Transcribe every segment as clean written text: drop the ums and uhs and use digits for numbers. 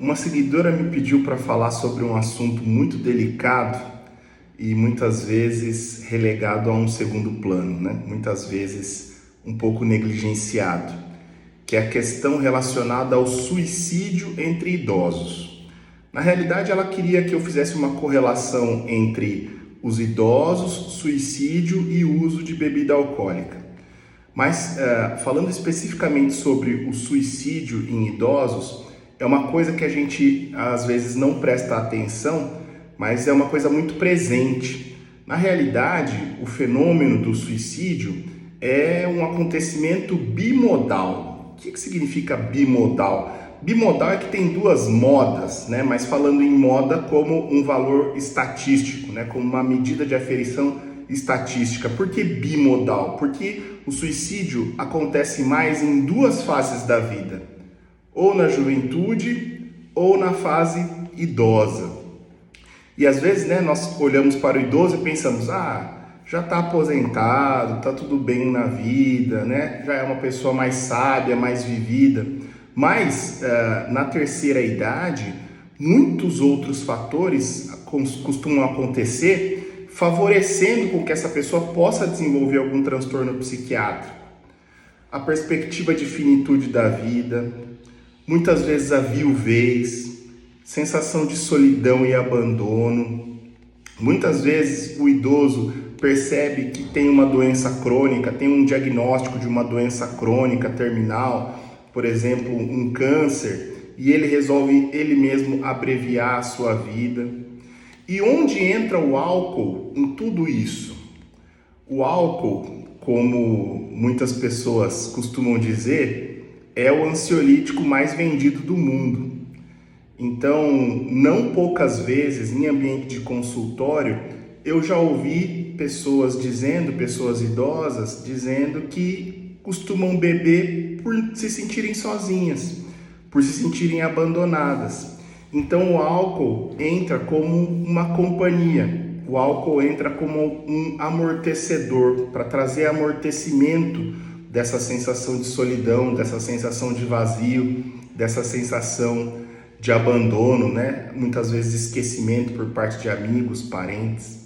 Uma seguidora me pediu para falar sobre um assunto muito delicado e muitas vezes relegado a um segundo plano, né? Muitas vezes um pouco negligenciado, que é a questão relacionada ao suicídio entre idosos. Na realidade, ela queria que eu fizesse uma correlação entre os idosos, suicídio e o uso de bebida alcoólica. Mas falando especificamente sobre o suicídio em idosos, é uma coisa que a gente às vezes não presta atenção, mas é uma coisa muito presente. Na realidade, o fenômeno do suicídio é um acontecimento bimodal. O que significa bimodal? Bimodal é que tem duas modas, né? Mas falando em moda como um valor estatístico, né? Como uma medida de aferição estatística. Por que bimodal? Porque o suicídio acontece mais em duas fases da vida, ou na juventude ou na fase idosa. E às vezes, né, nós olhamos para o idoso e pensamos, já está aposentado, está tudo bem na vida, né? Já é uma pessoa mais sábia, mais vivida. Mas na terceira idade, muitos outros fatores costumam acontecer, favorecendo com que essa pessoa possa desenvolver algum transtorno psiquiátrico. A perspectiva de finitude da vida, muitas vezes a viuvez, sensação de solidão e abandono. Muitas vezes o idoso percebe que tem uma doença crônica, tem um diagnóstico de uma doença crônica terminal, por exemplo, um câncer, e ele resolve ele mesmo abreviar a sua vida. E onde entra o álcool em tudo isso? O álcool, como muitas pessoas costumam dizer, é o ansiolítico mais vendido do mundo. Então, não poucas vezes em ambiente de consultório, eu já ouvi pessoas idosas dizendo que costumam beber por se sentirem sozinhas, por se sentirem abandonadas. Então o álcool entra como uma companhia, o álcool entra como um amortecedor, para trazer amortecimento dessa sensação de solidão, dessa sensação de vazio, dessa sensação de abandono, né? Muitas vezes esquecimento por parte de amigos, parentes.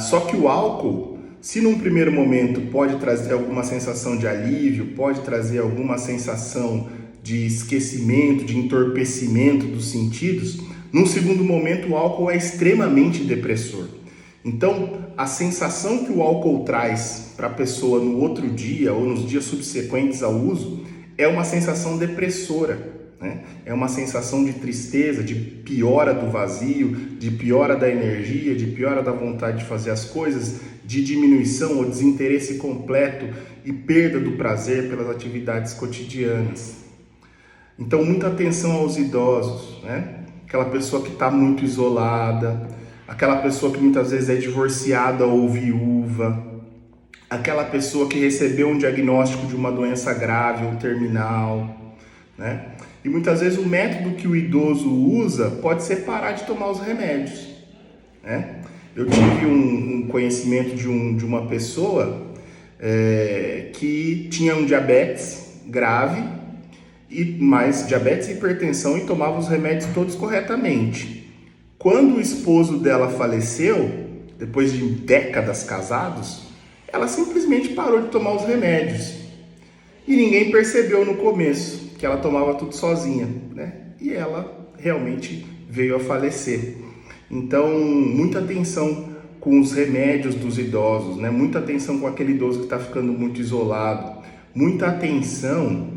Só que o álcool, se num primeiro momento pode trazer alguma sensação de alívio, pode trazer alguma sensação de esquecimento, de entorpecimento dos sentidos, num segundo momento o álcool é extremamente depressor. Então, a sensação que o álcool traz para a pessoa no outro dia ou nos dias subsequentes ao uso é uma sensação depressora, né? É uma sensação de tristeza, de piora do vazio, de piora da energia, de piora da vontade de fazer as coisas, de diminuição ou desinteresse completo e perda do prazer pelas atividades cotidianas. Então, muita atenção aos idosos, né? Aquela pessoa que está muito isolada, aquela pessoa que muitas vezes é divorciada ou viúva, aquela pessoa que recebeu um diagnóstico de uma doença grave ou terminal, né? E muitas vezes o método que o idoso usa pode ser parar de tomar os remédios, né? Eu tive um conhecimento de uma pessoa que tinha um diabetes grave, e mais diabetes e hipertensão, e tomava os remédios todos corretamente. Quando o esposo dela faleceu, depois de décadas casados, ela simplesmente parou de tomar os remédios. E ninguém percebeu no começo que ela tomava tudo sozinha, né? E ela realmente veio a falecer. Então, muita atenção com os remédios dos idosos, né? Muita atenção com aquele idoso que está ficando muito isolado. Muita atenção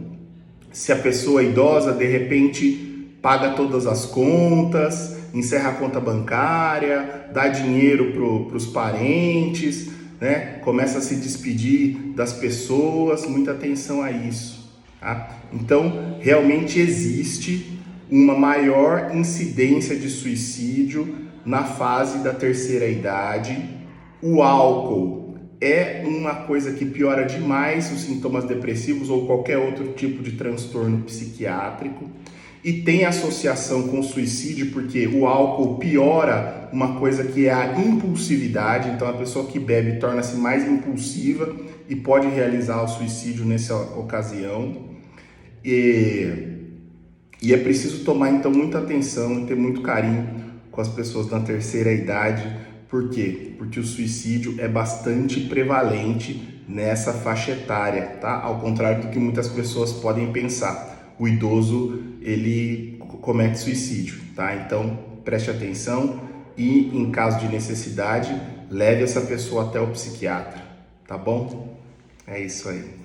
se a pessoa idosa, de repente, paga todas as contas, encerra a conta bancária, dá dinheiro para os parentes, né? Começa a se despedir das pessoas, muita atenção a isso, tá? Então, realmente existe uma maior incidência de suicídio na fase da terceira idade. O álcool é uma coisa que piora demais os sintomas depressivos ou qualquer outro tipo de transtorno psiquiátrico, e tem associação com o suicídio porque o álcool piora uma coisa que é a impulsividade. Então a pessoa que bebe torna-se mais impulsiva e pode realizar o suicídio nessa ocasião. E E é preciso tomar então muita atenção e ter muito carinho com as pessoas na terceira idade. Por quê? Porque o suicídio é bastante prevalente nessa faixa etária, tá? Ao contrário do que muitas pessoas podem pensar. O idoso, ele comete suicídio, tá? Então, preste atenção e, em caso de necessidade, leve essa pessoa até o psiquiatra, tá bom? É isso aí.